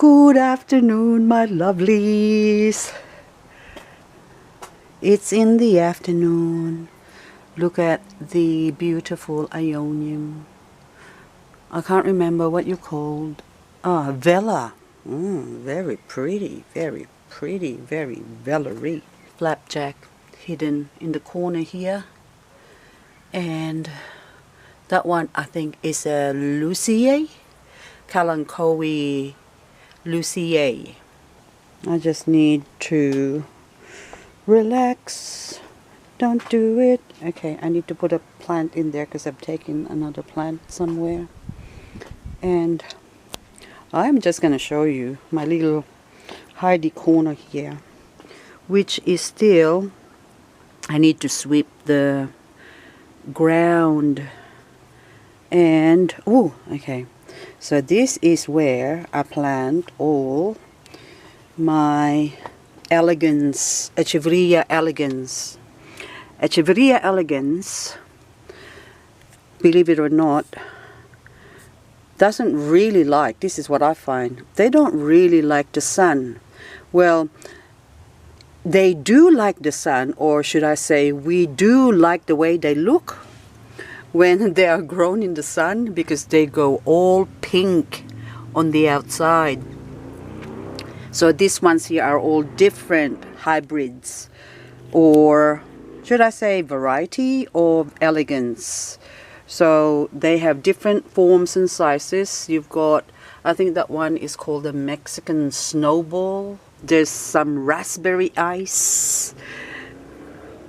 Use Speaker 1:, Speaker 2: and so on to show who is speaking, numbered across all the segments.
Speaker 1: Good afternoon, my lovelies. It's in the afternoon. Look at the beautiful Aeonium. I can't remember what you called. Ah, Vela. Very pretty, very pretty, very velary. Flapjack hidden in the corner here. And that one I think is a Lucier. Kalanchoe Lucier. I just need to relax. Don't do it. Okay, I need to put a plant in there because I've taken another plant somewhere. And I'm just going to show you my little hidey corner here, which is still, I need to sweep the ground. And, oh, okay. So this is where I plant all my elegans, Echeveria elegans. Echeveria elegans, believe it or not, doesn't really like, this is what I find, they don't really like the sun. Well, they do like the sun, or should I say, we do like the way they look when they are grown in the sun, because they go all pink on the outside. So these ones here are all different hybrids, or should I say variety of elegans. So they have different forms and sizes. You've got, I think that one is called the Mexican snowball. There's some raspberry ice.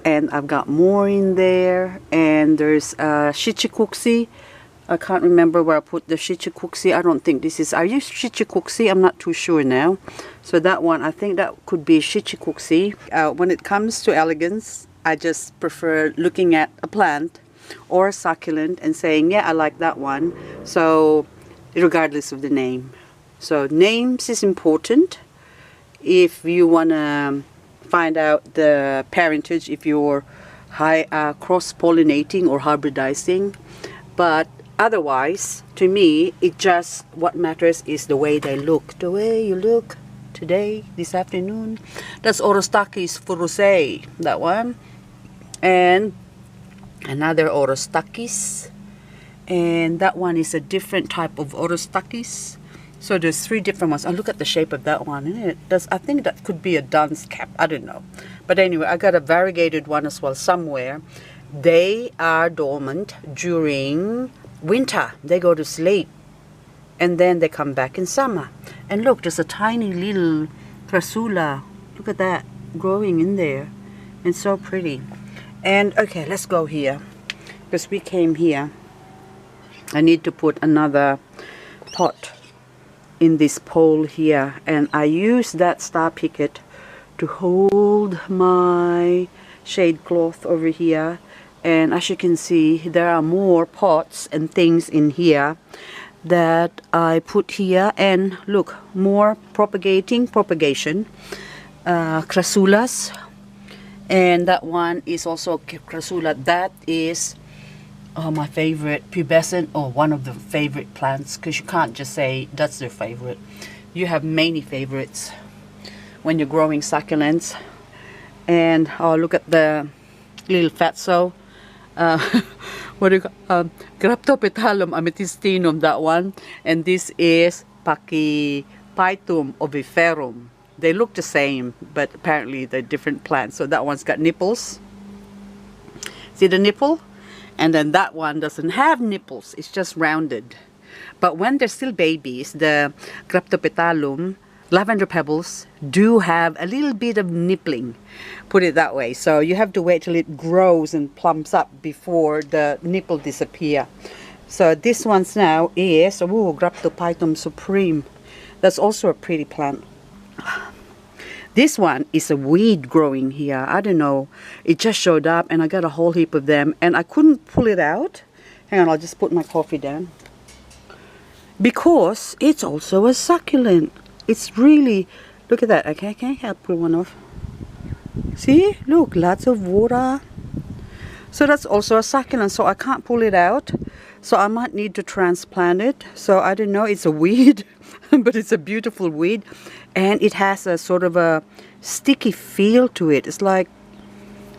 Speaker 1: And I've got more in there. And there's shichikuxi. I can't remember where I put the shichikuxi. I don't think this is, are you shichikuxi? I'm not too sure now. So that one, I think that could be shichikuxi. When it comes to elegance, I just prefer looking at a plant or a succulent and saying, yeah, I like that one. So regardless of the name. So names is important if you want to find out the parentage, if you're cross-pollinating or hybridizing. But otherwise, to me, it just, what matters is the way they look. The way you look today, this afternoon. That's Orostakis furusei, that one. And another Orostakis. And that one is a different type of Orostakis. So there's three different ones. Oh, look at the shape of that one, isn't it? I think that could be a dunce cap. I don't know. But anyway, I got a variegated one as well somewhere. They are dormant during winter. They go to sleep. And then they come back in summer. And look, there's a tiny little crassula. Look at that growing in there. And so pretty. And okay, let's go here. Because we came here. I need to put another pot in this pole here, and I use that star picket to hold my shade cloth over here. And as you can see, there are more pots and things in here that I put here. And look, more propagating, propagation, crassulas, and that one is also crassula. That is my favorite pubescent, or one of the favorite plants, because you can't just say that's their favorite. You have many favorites when you're growing succulents. And oh, look at the little fatso. What do you call Graptopetalum amethystinum, that one. And this is Propagating oviferum. They look the same, but apparently they're different plants. So that one's got nipples. See the nipple? And then that one doesn't have nipples, it's just rounded. But when they're still babies, the Graptopetalum, lavender pebbles, do have a little bit of nippling, put it that way. So you have to wait till it grows and plumps up before the nipple disappear. So this one's now is, Graptopetalum supreme. That's also a pretty plant. This one is a weed growing here. I don't know. It just showed up and I got a whole heap of them and I couldn't pull it out. Hang on, I'll just put my coffee down. Because it's also a succulent. It's really, look at that. Okay, I'll pull one off. See, look, lots of water. So that's also a succulent, so I can't pull it out. So I might need to transplant it. So I don't know, it's a weed. but it's a beautiful weed, and it has a sort of a sticky feel to it. It's like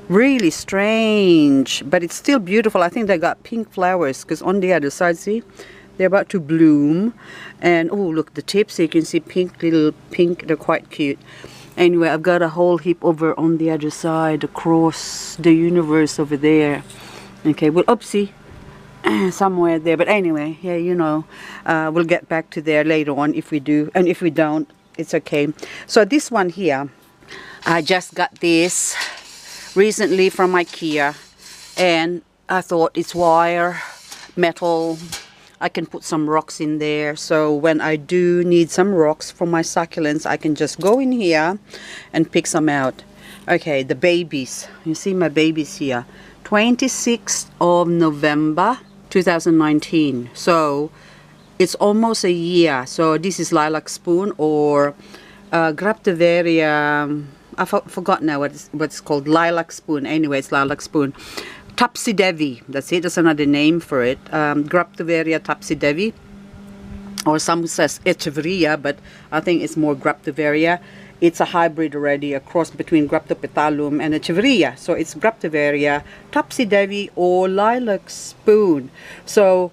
Speaker 1: really strange, but it's still beautiful. I think they got pink flowers because on the other side, see, they're about to bloom. And oh, look, the tips, you can see pink, little pink. They're quite cute. Anyway, I've got a whole heap over on the other side across the universe over there. Okay, well, oopsie, somewhere there. But anyway, yeah, you know, we'll get back to there later on if we do, and if we don't, it's okay. So this one here, I just got this recently from IKEA, and I thought it's wire, metal. I can put some rocks in there, so when I do need some rocks for my succulents, I can just go in here and pick some out. Okay, the babies. You see my babies here. 26th of November 2019. So it's almost a year. So this is lilac spoon or Graptoveria. I forgot now what it's called. Lilac spoon. Anyway, it's lilac spoon. Topsy, that's it. That's another name for it. Graptoveria topsy, or some says Echeveria, but I think it's more Graptoveria. It's a hybrid already, a cross between Graptopetalum and Echeveria. So it's Graptoveria topsy or lilac spoon. So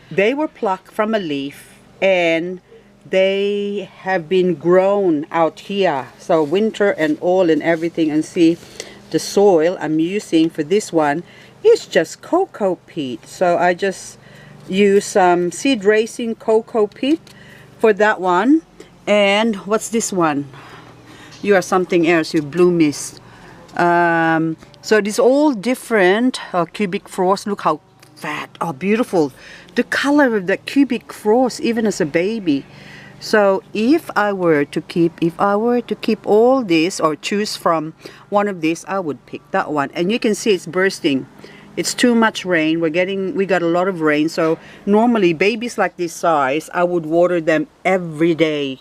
Speaker 1: they were plucked from a leaf, and they have been grown out here. So winter and all and everything. And see, the soil I'm using for this one is just cocoa peat. So I just use some seed raising cocoa peat for that one. And what's this one? You are something else, you blue mist. So it is all different cubic frost. Look how fat, oh beautiful. The color of that cubic frost, even as a baby. So if I were to keep all this or choose from one of these, I would pick that one. And you can see it's bursting. It's too much rain. We got a lot of rain. So normally babies like this size, I would water them every day.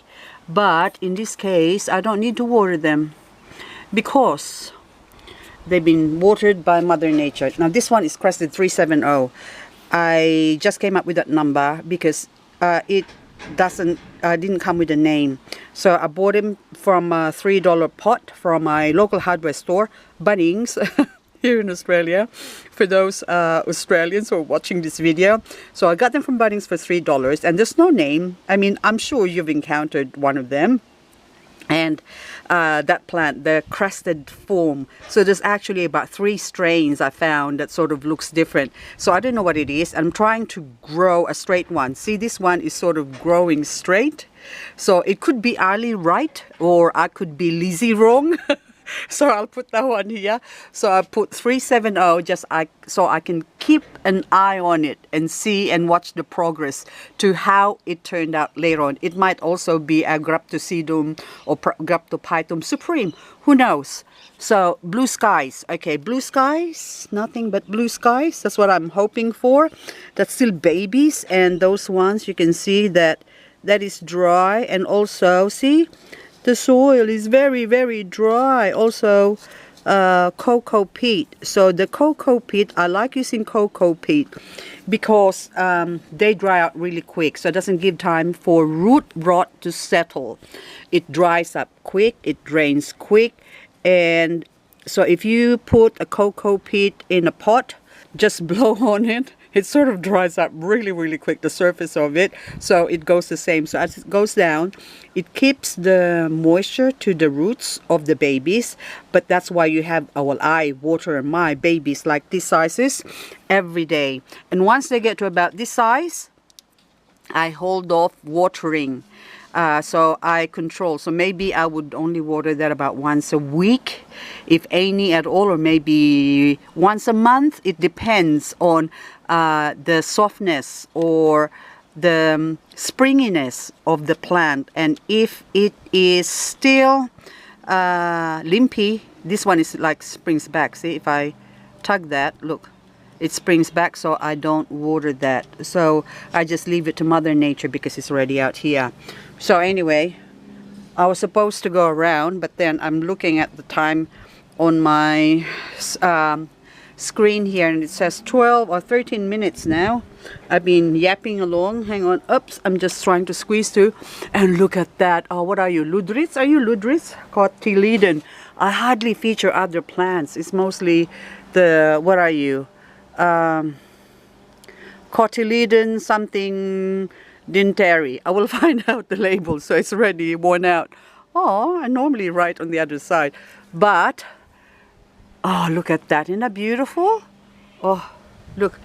Speaker 1: But in this case, I don't need to water them because they've been watered by Mother Nature. Now this one is crested 370. I just came up with that number because it didn't come with a name. So I bought him from a $3 pot from my local hardware store, Bunnings, here in Australia, for those Australians who are watching this video. So I got them from Bunnings for $3, and there's no name. I mean, I'm sure you've encountered one of them. And that plant, the crested form. So there's actually about 3 strains I found that sort of looks different. So I don't know what it is. I'm trying to grow a straight one. See, this one is sort of growing straight. So it could be Ali right, or I could be Lizzie wrong. So I'll put that one here. So I put 370 just so I can keep an eye on it and see and watch the progress to how it turned out later on. It might also be a Graptosedum or Graptophytum supreme. Who knows? So blue skies. Okay, blue skies. Nothing but blue skies. That's what I'm hoping for. That's still babies, and those ones you can see that is dry, and also see. The soil is very, very dry. Also, cocoa peat. So the cocoa peat, I like using cocoa peat because they dry out really quick. So it doesn't give time for root rot to settle. It dries up quick. It drains quick. And so if you put a cocoa peat in a pot, just blow on it. It sort of dries up really, really quick, the surface of it. So it goes the same. So as it goes down, it keeps the moisture to the roots of the babies. But that's why you have, well, I water my babies like these sizes every day. And once they get to about this size, I hold off watering. So I control. So maybe I would only water that about once a week, if any at all, or maybe once a month. It depends on the softness or the springiness of the plant. And if it is still limpy, this one is like springs back. See, if I tug that, look, it springs back, so I don't water that. So I just leave it to Mother Nature because it's already out here. So anyway, I was supposed to go around, but then I'm looking at the time on my screen here, and it says 12 or 13 minutes now. I've been yapping along. Hang on. Oops, I'm just trying to squeeze through. And look at that. Oh, what are you? Ludritz? Are you Ludritz? Cotyledon. I hardly feature other plants. It's mostly the, what are you? Cotyledon something dentary. I will find out the label, so it's already worn out. Oh, I normally write on the other side. But, oh, look at that. Isn't that beautiful? Oh, look.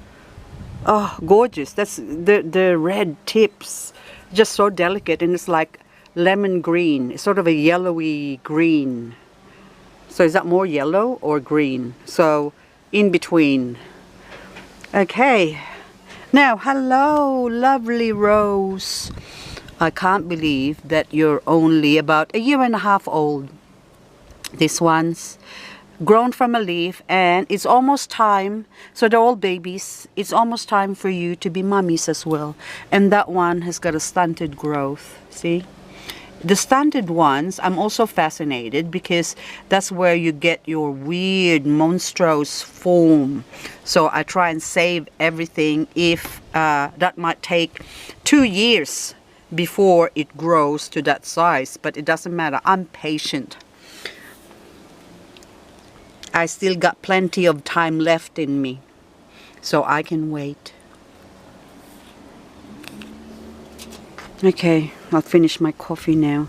Speaker 1: Oh, gorgeous. That's the red tips. Just so delicate, and it's like lemon green. It's sort of a yellowy green. So is that more yellow or green? So in between. Okay. Now, hello, lovely rose. I can't believe that you're only about 1.5 years old. This one's grown from a leaf, and it's almost time. So they're all babies. It's almost time for you to be mummies as well. And that one has got a stunted growth. See? The stunted ones, I'm also fascinated because that's where you get your weird monstrous form. So I try and save everything. If that might take 2 years before it grows to that size, but it doesn't matter. I'm patient. I still got plenty of time left in me, so I can wait. Okay, I'll finish my coffee now.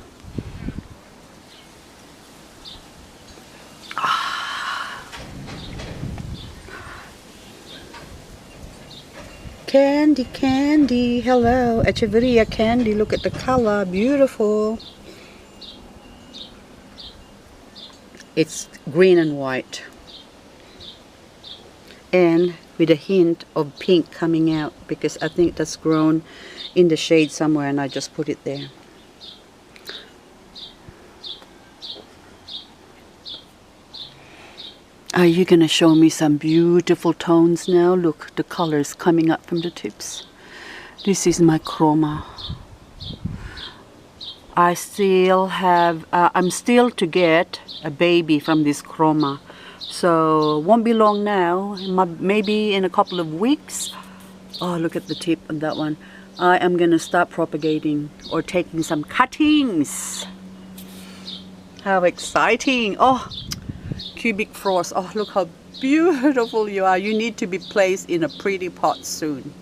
Speaker 1: Candy, candy. Hello, Echeveria candy. Look at the color. Beautiful. It's green and white. And with a hint of pink coming out, because I think that's grown in the shade somewhere and I just put it there. Are you going to show me some beautiful tones now? Look, the colors coming up from the tips. This is my Chroma. I still have, I'm still to get a baby from this Chroma. So, won't be long now, maybe in a couple of weeks. Oh, look at the tip on that one. I am going to start propagating or taking some cuttings. How exciting. Oh, cubic frost. Oh, look how beautiful you are. You need to be placed in a pretty pot soon.